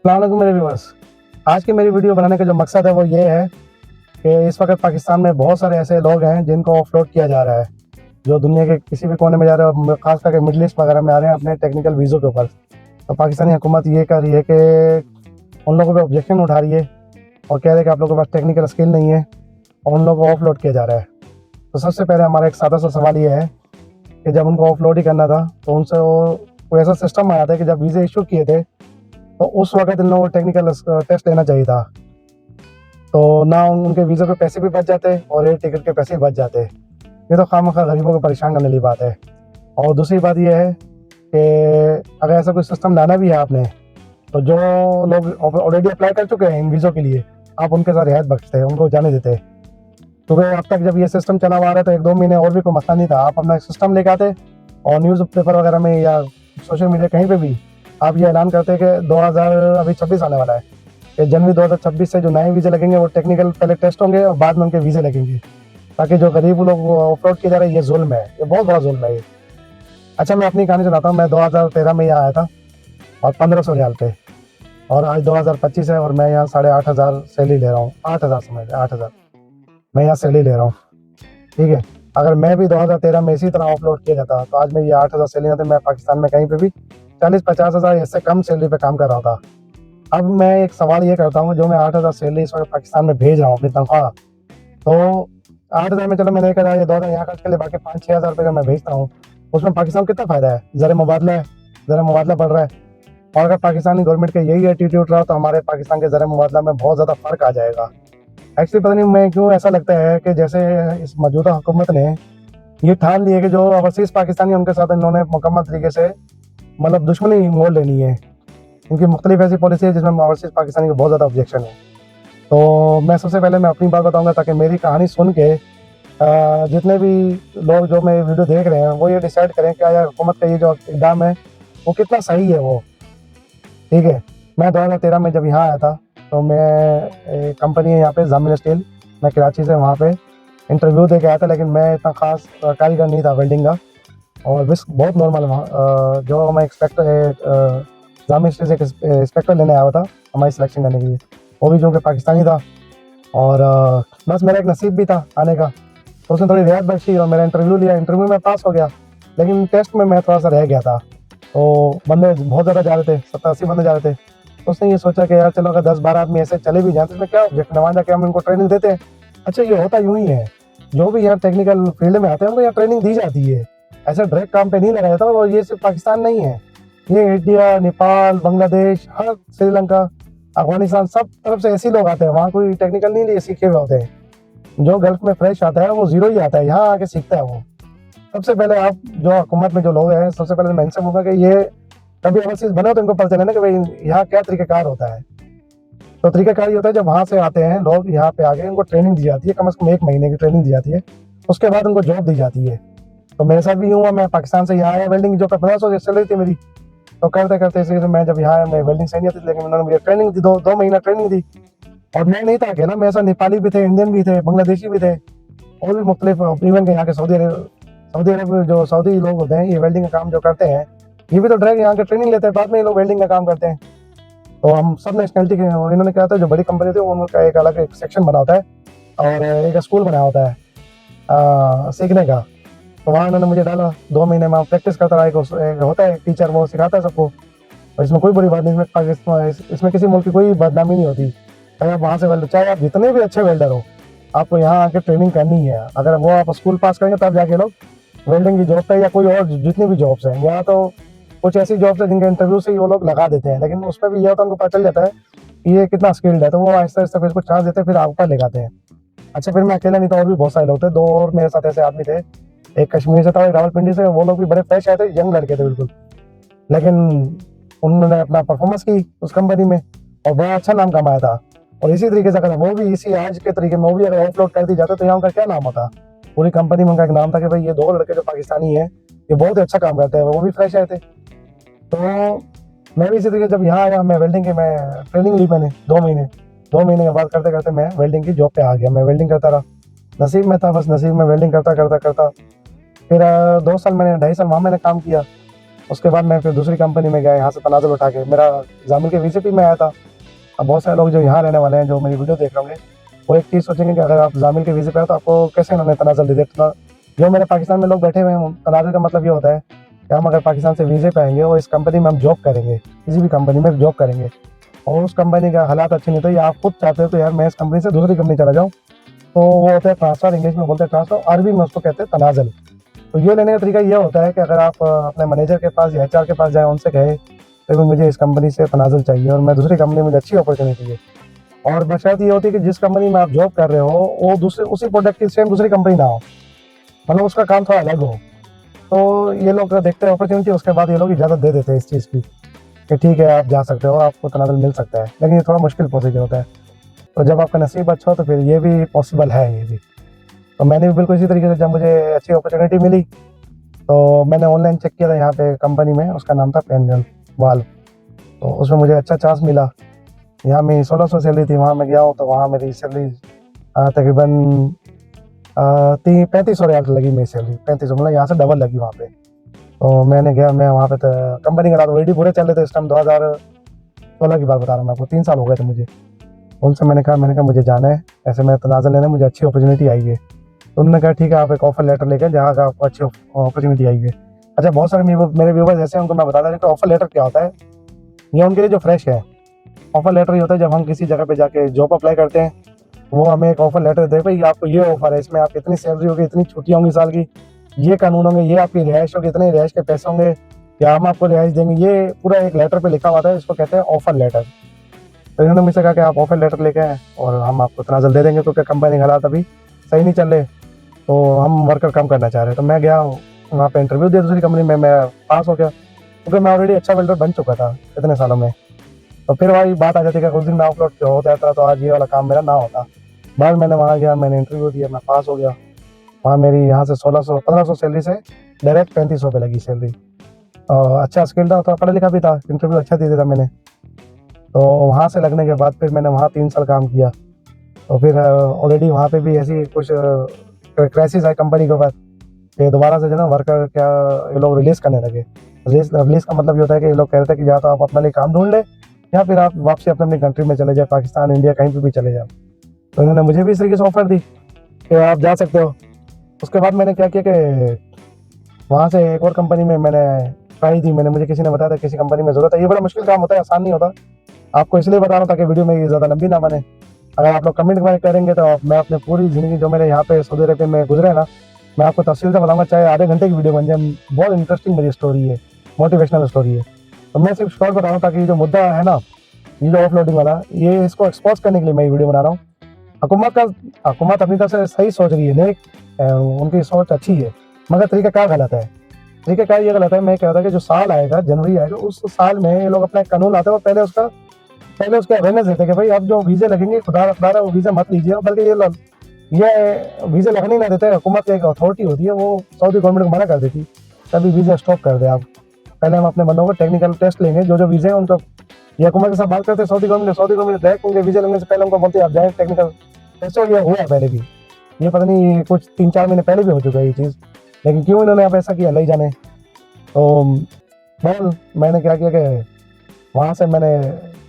अस्सलाम वालेकुम मेरे व्यूअर्स। आज की मेरी वीडियो बनाने का जो मकसद है वो ये है कि इस वक्त पाकिस्तान में बहुत सारे ऐसे लोग हैं जिनको ऑफलोड किया जा रहा है, जो दुनिया के किसी भी कोने में जा रहे हैं और खास करके मिडल ईस्ट वगैरह में आ रहे हैं अपने टेक्निकल वीज़ों के ऊपर। तो पाकिस्तानी हुकूमत ये कर रही है कि उन लोगों पर ऑब्जेक्शन उठा रही है और कह रहे हैं कि आप लोगों के पास टेक्निकल स्किल नहीं है और उन लोगों को ऑफलोड किया जा रहा है। तो सबसे पहले हमारा एक सादा सा सवाल ये है कि जब उनको ऑफलोड ही करना था तो उनसे वो कोई ऐसा सिस्टम आया था कि जब वीज़े इशू किए थे तो उस वक्त इन लोगों को टेक्निकल टेस्ट लेना चाहिए था, तो ना उनके वीज़ा के पैसे भी बच जाते और एयर टिकट के पैसे भी बच जाते। ये तो खामखा गरीबों को परेशान करने वाली बात है। और दूसरी बात यह है कि अगर ऐसा कोई सिस्टम लाना भी है आपने, तो जो लोग ऑलरेडी अप्लाई कर चुके हैं इन वीज़ों के लिए, आप उनके साथ रियायत बख्शते, उनको जाने देते। क्योंकि अब तक जब ये सिस्टम चला हुआ रहा है तो 1-2 महीने और भी कोई मसला नहीं था। आप अपना सिस्टम लेके आते और न्यूज़ पेपर वगैरह में या सोशल मीडिया कहीं पे भी आप ये ऐलान करते कि 2026 आने वाला है कि जनवरी 2026 से जो नए वीज़े लगेंगे वो टेक्निकल पहले टेस्ट होंगे और बाद में उनके वीज़े लगेंगे, ताकि जो गरीब लोग ऑफलोड किए जा रहे हैं, ये जुल्म है, ये बहुत बड़ा जुल्म है ये। अच्छा, मैं अपनी कहानी सुनाता हूँ। मैं 2013 में यहाँ आया था और 1500 रियाल पे, और आज 2025 है और मैं यहाँ 8,500 सैलरी ले रहा हूँ। 8,000 समझ लें, 8,000 मैं यहाँ सैलरी ले रहा हूँ। ठीक है, अगर मैं भी 2013 में इसी तरह ऑफलोड किया जाता तो आज मैं ये 8,000 सैलरी आते, मैं पाकिस्तान में कहीं पे भी 40-50 हज़ार इससे कम सैलरी पे काम कर रहा था। अब मैं एक सवाल ये करता हूँ, जो मैं 8,000 सैलरी इस वक्त पाकिस्तान में भेज रहा हूँ अपनी तनख्वाह, तो 8,000 में चलो मैंने 1,000 या 2,000 यहाँ खर्च के लिए बाकी 5-6 हज़ार रुपये का मैं भेजता हूँ, उसमें पाकिस्तान को कितना फ़ायदा है? ज़रा मुबादला है, ज़रा मुबादला बढ़ रहा है। और अगर पाकिस्तानी गवर्नमेंट का यही एटीट्यूड रहा तो हमारे पाकिस्तान के ज़रा मुबादला में बहुत ज़्यादा फ़र्क आ जाएगा। एक्चुअली पता नहीं मैं क्यों ऐसा लगता है कि जैसे इस मौजूदा हुकूमत ने ये ठान लिया कि जो ओवरसीज़ पाकिस्तानी उनके साथ इन्होंने मुकम्मल तरीके से मतलब दुश्मनी मोल लेनी है। इनकी मुख्तलिफ ऐसी पॉलिसी है जिसमें ओवरसीज़ पाकिस्तानी को बहुत ज़्यादा ऑब्जेक्शन है। तो मैं सबसे पहले मैं अपनी बात बताऊंगा ताकि मेरी कहानी सुन के जितने भी लोग जो मेरी वीडियो देख रहे हैं वो ये डिसाइड करें कि यार हुकूमत का ये जो इक़दाम है वो कितना सही है वो। ठीक है, मैं 2013 में जब यहाँ आया था तो मैं कंपनी है यहाँ पे जामिन स्टील, मैं कराची से वहाँ पे इंटरव्यू दे के आया था, लेकिन मैं इतना ख़ास कारीगर नहीं था वेल्डिंग का, और बस बहुत नॉर्मल वहाँ जो मैं जामिन स्टील से एक इंस्पेक्टर लेने आया हुआ था हमारी सिलेक्शन करने के लिए, वो भी जो कि पाकिस्तानी था। और बस मेरा एक नसीब भी था आने का, तो उसने थोड़ी रियायत बख्शी और मेरा इंटरव्यू लिया। इंटरव्यू में पास हो गया, लेकिन टेस्ट में मैं थोड़ा सा रह गया था। तो बंदे बहुत ज़्यादा जा रहे थे, 70-80 बंदे जा रहे थे। तो उसने ये सोचा कि यार चलो अगर 10-12 आदमी ऐसे चले भी जाए तो इसमें क्या ऑब्जेक्शन है, वहाँ जाके हम इनको ट्रेनिंग देते हैं। अच्छा, ये होता यूँ ही है, जो भी यहाँ टेक्निकल फील्ड में आते हैं उनको यहाँ ट्रेनिंग दी जाती है, ऐसा डायरेक्ट काम पे नहीं लगाया जाता। और ये सिर्फ पाकिस्तान नहीं है, ये इंडिया, नेपाल, बांग्लादेश, हर श्रीलंका, अफगानिस्तान, सब तरफ से ऐसे लोग आते हैं। वहाँ कोई टेक्निकल नहीं लिए सीखे हुए होते हैं। जो गल्फ में फ्रेश आता है वो ज़ीरो ही आता है, यहाँ आके सीखता है वो। सबसे पहले आप जो हुकूमत में जो लोग हैं, सबसे पहले मैं इनसे बोलूँगा कि ये कभी ओवरसीज़ बने तो इनको पता चले ना कि भाई यहाँ क्या तरीक़ाकार होता है। तो तरीक़ाकार ये होता है, जब वहाँ से आते हैं लोग यहाँ पे आके इनको ट्रेनिंग दी जाती है, कम से कम 1 महीने की ट्रेनिंग दी जाती है, उसके बाद उनको जॉब दी जाती है। तो मेरे साथ भी हुआ, मैं पाकिस्तान से यहाँ आया, वेल्डिंग की जॉब पे 1500 चल रही थी मेरी। तो करते करते इसी मैं जब यहाँ आया, मैं वेल्डिंग सही नहीं थी, लेकिन उन्होंने मुझे ट्रेनिंग दी, 2 महीना ट्रेनिंग दी। और मैं नहीं था अकेला, मेरे साथ नेपाली भी थे, इंडियन भी थे, बांग्लादेशी भी थे, और भी मुख्तलिफ, इवन के यहाँ के सऊदी अरब जो सऊदी लोग होते हैं, ये वेल्डिंग का काम जो करते हैं, ये भी तो डायरेक्ट यहाँ के ट्रेनिंग लेते हैं, बाद में ये लोग वेल्डिंग का काम करते हैं। तो हम सब नेशनलिटी के, और इन्होंने क्या था, जो बड़ी कंपनी थी उनका एक अलग एक सेक्शन बना होता है और एक स्कूल बनाया होता है सीखने का। तो वहाँ इन्होंने मुझे डाला, 2 महीने में प्रैक्टिस करता रहा। एक होता है टीचर, वो सिखाता है सबको, और इसमें कोई बुरी बात नहीं, इसमें किसी मुल्क की कोई बदनामी नहीं होती। अगर आप वहाँ से वेल्डर, चाहे आप जितने भी अच्छे वेल्डर हो, आपको यहाँ आके ट्रेनिंग करनी है। अगर वो आप स्कूल पास करेंगे तब जाके लोग वेल्डिंग की जॉब पे या कोई और जितनी भी जॉब्स हैं, यहाँ तो कुछ ऐसी जॉब्स है जिनके इंटरव्यू से ही वो लोग लगा देते हैं, लेकिन उसमें भी यह होता है उनको पता चल जाता है कि ये कितना स्किल्ड है, तो वो आहिस्ता आहिस्ता फिर इसको चांस देते हैं, फिर ऊपर ले जाते हैं। अच्छा, फिर मैं अकेला नहीं था, और भी बहुत सारे लोग थे, 2 और मेरे साथ ऐसे आदमी थे, एक कश्मीर से था, एक रावलपिंडी से। वो लोग भी बड़े फ्रेश आए थे, यंग लड़के थे बिल्कुल, लेकिन उन्होंने अपना परफॉर्मेंस की उस कंपनी में और बड़ा अच्छा नाम कमाया था। और इसी तरीके से अगर वो भी इसी आज के तरीके में वो भी अगर ऑफलोड कर दी जाते तो यहाँ उनका क्या नाम होता? पूरी कंपनी में उनका एक नाम था कि भाई ये 2 लड़के जो पाकिस्तानी हैं ये बहुत ही अच्छा काम करते हैं, वो भी फ्रेश आए थे। तो मैं भी इसी तरीके जब यहाँ आया, मैं वेल्डिंग की मैं ट्रेनिंग ली मैंने 2 महीने के बाद करते करते मैं वेल्डिंग की जॉब पे आ गया। मैं वेल्डिंग करता रहा, नसीब में था, बस नसीब में वेल्डिंग करता करता करता फिर 2 साल मैंने 2.5 साल वहाँ मैंने काम किया। उसके बाद मैं फिर दूसरी कंपनी में गया, यहाँ से तनाजुल उठा के। मेरा जामिल के वीज़े पे मैं आया था। अब बहुत सारे लोग जो यहाँ रहने वाले हैं, जो मेरी वीडियो देख रहे होंगे, वो एक चीज़ सोचेंगे कि अगर आप जामिल के वीज़े पे आए तो आपको कैसे उन्होंने तनाजुल दे दिया। तो जो मेरे पाकिस्तान में लोग बैठे हुए हैं, तनाजुल का मतलब ये होता है कि हम अगर पाकिस्तान से वीज़े पे आएंगे और इस कंपनी में हम जॉब करेंगे, किसी भी कंपनी में जॉब करेंगे, और उस कंपनी का हालात अच्छे नहीं, तो या आप खुद चाहते हो तो यार मैं इस कंपनी से दूसरी कंपनी चला जाऊँ, तो वो होता है ट्रांसफ़र, इंग्लिश में बोलते हैं ट्रांसफ़र, अरबी में उसको कहते हैं तनाज़ुल। तो ये लेने का तरीका ये होता है कि अगर आप अपने मैनेजर के पास या एचआर के पास जाएँ, उनसे कहें कि मुझे इस कंपनी से तनाज़ुल चाहिए और मैं दूसरी कंपनी में, मुझे अच्छी अपॉर्चुनिटी है। और बशर्त ये होती है कि जिस कंपनी में आप जॉब कर रहे हो वो दूसरे उसी प्रोडक्ट की सेम दूसरी कंपनी ना हो, मतलब उसका काम थोड़ा अलग हो। तो ये लोग देखते हैं अपॉर्चुनिटी, उसके बाद ये लोग इजाज़त दे देते हैं इस चीज़ की कि ठीक है आप जा सकते हो, आपको तनाज़ुल मिल सकता है। लेकिन ये थोड़ा मुश्किल प्रोसीजर होता है। तो जब आपका नसीब अच्छा हो तो फिर ये भी पॉसिबल है, ये भी। तो मैंने भी बिल्कुल इसी तरीके से, जब मुझे अच्छी अपॉर्चुनिटी मिली तो मैंने ऑनलाइन चेक किया था यहाँ पे कंपनी में, उसका नाम था पेनगल वाल्व। तो उसमें मुझे अच्छा चांस मिला। यहाँ मेरी 1600 सैलरी थी, वहाँ मैं गया हूँ तो वहाँ मेरी सैलरी तकरीबन 3500 रियाल लगी मेरी सैलरी। 3500 मतलब यहाँ से डबल लगी वहाँ पे। तो मैंने गया, मैं वहाँ पे तो कंपनी के साथ ऑलरेडी पूरे चल रहे थे इस टाइम। 2016 की बात बता रहा हूँ मैं आपको, 3 साल हो गए थे मुझे। उनसे मैंने कहा मुझे जाना है, ऐसे मैं तनाज़ुल लेना है, मुझे अच्छी अपॉर्चुनिटी आई है। तो उन्होंने कहा ठीक है आप एक ऑफर लेटर लेकर जहाँ का आपको अच्छी अपॉर्चुनिटी आई है। अच्छा, बहुत सारे मेरे व्यूवर्स ऐसे हैं, उनको मैं बता दें कि ऑफर लेटर क्या होता है। ये उनके लिए जो फ्रेश है, ऑफर लेटर ये होता है जब हम किसी जगह पे जाके जॉब अप्लाई करते हैं, वो हमें एक ऑफर लेटर दे, भाई आपको ये ऑफर है, इसमें आपकी इतनी सैलरी होगी, इतनी छुट्टियाँ होंगी साल की, ये कानून होंगे, ये आपकी रिहाइश होगी, इतने रिहाइश के पैसे होंगे, या हम आपको रिहाइश देंगे। ये पूरा एक लेटर पे लिखा हुआ था, इसको कहते हैं ऑफर लेटर। तो इन्होंने मुझसे कहा कि आप ऑफर लेटर लेके आए और हम आपको तनाज़ुल दे देंगे, क्योंकि कंपनी के हालात अभी सही नहीं चल रहे, तो हम वर्कर कम करना चाह रहे हैं। तो मैं गया वहाँ पे इंटरव्यू दिया दूसरी कंपनी में, मैं पास हो गया, क्योंकि मैं ऑलरेडी अच्छा वेल्डर बन चुका था इतने सालों में। तो फिर वही बात आ जाती है कि उस दिन मैं ऑफलोड हो जाता तो आज ये वाला काम मेरा ना होता। बाद मैंने वहाँ गया, मैंने इंटरव्यू दिया, मैं पास हो गया। वहाँ मेरी यहाँ से 1500 सैलरी से डायरेक्ट 3500 पे लगी सैलरी। अच्छा स्किल था, तो पढ़ा लिखा भी था, इंटरव्यू अच्छा दे दिया था मैंने। तो वहाँ से लगने के बाद फिर मैंने वहाँ 3 साल काम किया। तो फिर ऑलरेडी वहाँ पे भी ऐसी कुछ क्राइसिस आई कंपनी के ऊपर कि दोबारा से जो ना वर्कर क्या ये लोग रिलीज़ करने लगे। रिलीज़ का मतलब ये होता है कि ये लोग कह रहे थे कि या तो आप अपने लिए काम ढूंढ लें या फिर आप वापसी अपनी कंट्री में चले जाए, पाकिस्तान, इंडिया, कहीं पे भी चले जाओ। तो इन्होंने मुझे भी इस तरीके से ऑफर दी कि आप जा सकते हो। उसके बाद मैंने क्या किया कि वहाँ से एक और कंपनी में मैंने ट्राई दी। मुझे किसी ने बताया था किसी कंपनी में ज़रूरत है। ये बड़ा मुश्किल काम होता है, आसान नहीं होता। आपको इसलिए बता रहा हूँ ताकि वीडियो में ज़्यादा लंबी ना बने। अगर आप लोग कमेंट करेंगे तो मैं अपनी पूरी ज़िंदगी जो मेरे यहाँ पे सऊदी अरब में गुजरे ना, मैं आपको तफसील से बताऊँगा, चाहे आधे घंटे की वीडियो बन जाए। बहुत इंटरेस्टिंग मेरी स्टोरी है, मोटिवेशनल स्टोरी है। तो मैं सिर्फ शॉर्ट बता रहा हूँ ताकि जो मुद्दा है ना, ये जो ऑफलोडिंग वाला, ये इसको एक्सपोज करने के लिए मैं ये वीडियो बना रहा हूँ। हुकूमत अपनी तरफ से सही सोच रही है, नेक उनकी सोच अच्छी है, मगर तरीक़ाकार गलत है। तरीक़ाकार ये गलत है। मैं कह रहा था कि जो साल आएगा, जनवरी आएगा, उस साल में ये लोग अपना कानून लाते हैं और पहले उसका अवेयरनेस देते हैं कि भाई अब जो वीज़े लगेंगे, खुदा रखा वो वीज़ा मत लीजिए। बल्कि ये वीज़े लगने ही ना देते। हुकूमत की एक अथॉरिटी होती है, वो सऊदी गवर्नमेंट को मना कर देती तभी वीज़ा स्टॉप कर दे। आप पहले हम अपने बंदों को टेक्निकल टेस्ट लेंगे, जो वीज़े हैं उनको, ये हुकूमत के साथ बात करते हैं सऊदी गवर्नमेंट डायरेक्ट उनके वीज़े लगने से पहले उनको बोलते हैं आप जाए टेक्निकल टेस्ट। हो गया, हुआ है पहले भी, ये पता नहीं कुछ 3-4 महीने पहले भी हो चुका है ये चीज़, लेकिन क्यों इन्होंने आप ऐसा किया, नहीं जाने। तो मैंने क्या किया कि वहाँ से मैंने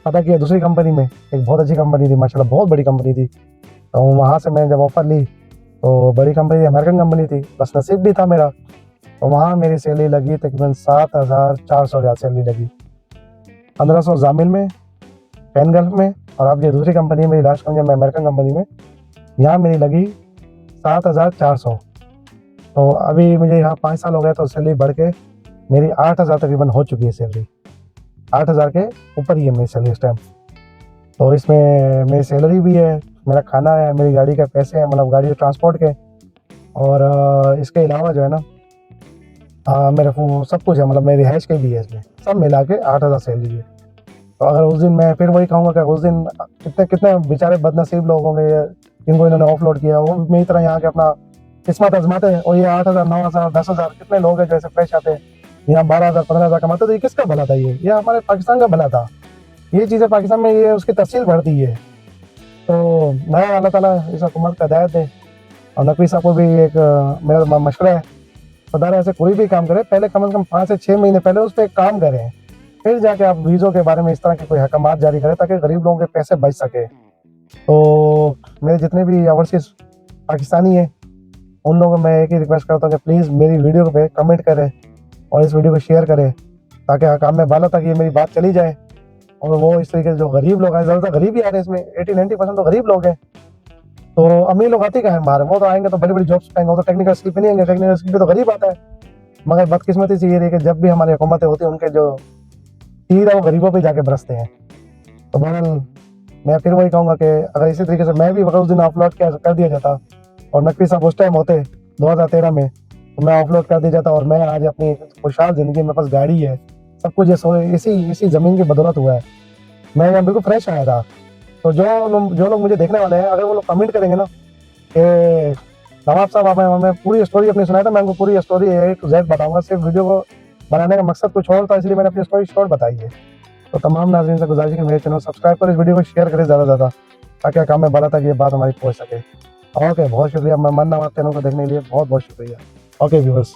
पता किया दूसरी कंपनी में, एक बहुत अच्छी कंपनी थी माशाल्लाह, बहुत बड़ी कंपनी थी। तो वहाँ से मैंने जब ऑफ़र ली तो बड़ी कंपनी थी, अमेरिकन कंपनी थी, बस नसीब भी था मेरा। तो वहाँ मेरी सैलरी लगी तकरीबन 7400 रियाल सैलरी लगी। 1500 जामिल में, पेनगल्फ में, और अब ये दूसरी कंपनी मेरी लास्ट कंपनी में, अमेरिकन कंपनी में, यहाँ मेरी लगी 7400। तो अभी मुझे यहाँ 5 साल हो गए, तो सैलरी बढ़ के मेरी 8000 तकरीबन हो चुकी है सैलरी। 8000 के ऊपर ही है मेरी सैलरी इस टाइम। तो इसमें मेरी सैलरी भी है, मेरा खाना है, मेरी गाड़ी के पैसे हैं, मतलब गाड़ी ट्रांसपोर्ट के, और इसके अलावा जो है ना मेरे को सब कुछ है, मतलब मेरी रिहाइश के भी है, इसमें सब मिला के 8000 सैलरी है। तो अगर उस दिन मैं फिर वही कहूँगा कि उस दिन कितने कितने बेचारे बदनसीब लोग होंगे जिनको इन्होंने ऑफलोड किया, वो मेरी तरह यहाँ के अपना किस्मत आजमाते हैं, और ये 8000, 9000, 10,000 कितने लोग हैं जैसे फ्रेश आते हैं यहाँ 12,000, 15,000 कमाते। तो ये किसका भला था? ये हमारे पाकिस्तान का भला था। ये चीज़ें पाकिस्तान में ये उसकी तफसील बढ़ती है। तो मैं अल्लाह ताला इस हुकूमत का हिदायत दे, और नकवी साहब को भी एक मेरा मशवरा है खुदा ऐसे कोई भी काम करे, पहले कम से कम 5 से 6 महीने पहले उस पर एक काम करें, फिर जाके आप वीज़ों के बारे में इस तरह के कोई अहकामात जारी करें ताकि गरीब लोगों के पैसे बच सके। तो मेरे जितने भी ओवरसीज़ पाकिस्तानी हैं, उन लोगों को मैं एक ही रिक्वेस्ट करता हूँ कि प्लीज़ मेरी वीडियो पे कमेंट करें और इस वीडियो को शेयर करें ताकि हकाम में बाला तक ये मेरी बात चली जाए और वो इस तरीके से जो गरीब लोग हैं, ज़्यादातर गरीब ही आ रहे हैं इसमें, 80-90% तो गरीब लोग हैं। तो अमीर लोग आते कहाँ हैं बाहर, वो तो आएंगे तो बड़ी बड़ी जॉब्स पाएंगे, वो तो टेक्निकल स्किल पे नहीं आएंगे, टेक्निकल स्किल पे तो गरीब आता है। मगर बदकिस्मती से ये रही कि जब भी हमारी हुकूमतें होती हैं उनके जो तीर है वो गरीबों पे जाके बरसते हैं। तो बहरहाल मैं फिर वही कहूँगा कि अगर इसी तरीके से मैं भी अगर उस दिन अपलोड कर दिया जाता और नकवी साहब उस टाइम होते 2013 में, तो मैं अपलोड कर दिया जाता और मैं आज अपनी खुशहाल ज़िंदगी, मेरे पास गाड़ी है, सब कुछ ये इसी ज़मीन की बदौलत हुआ है। मैं यहाँ बिल्कुल फ्रेश आया था। तो जो लोग मुझे देखने वाले हैं, अगर वो लोग कमेंट करेंगे ना कि नवाब साहब आप हमें पूरी स्टोरी अपनी सुनाई, तो मैं उनको पूरी स्टोरी A to Z बताऊँगा। सिर्फ वीडियो को बनाने का मकसद कुछ और था, इसलिए मैंने अपनी स्टोरी शॉर्ट बताई है। तो तमाम नाज़रीन से गुजारिश है कि मेरे चैनल सब्सक्राइब करें, इस वीडियो को शेयर करें ज़्यादा से ज़्यादा ताकि काम में बाला तक ये बात हमारी पहुँच सके। ओके, बहुत शुक्रिया। मैं मन्ना आप चैनल को देखने के लिए बहुत बहुत शुक्रिया। Okay viewers.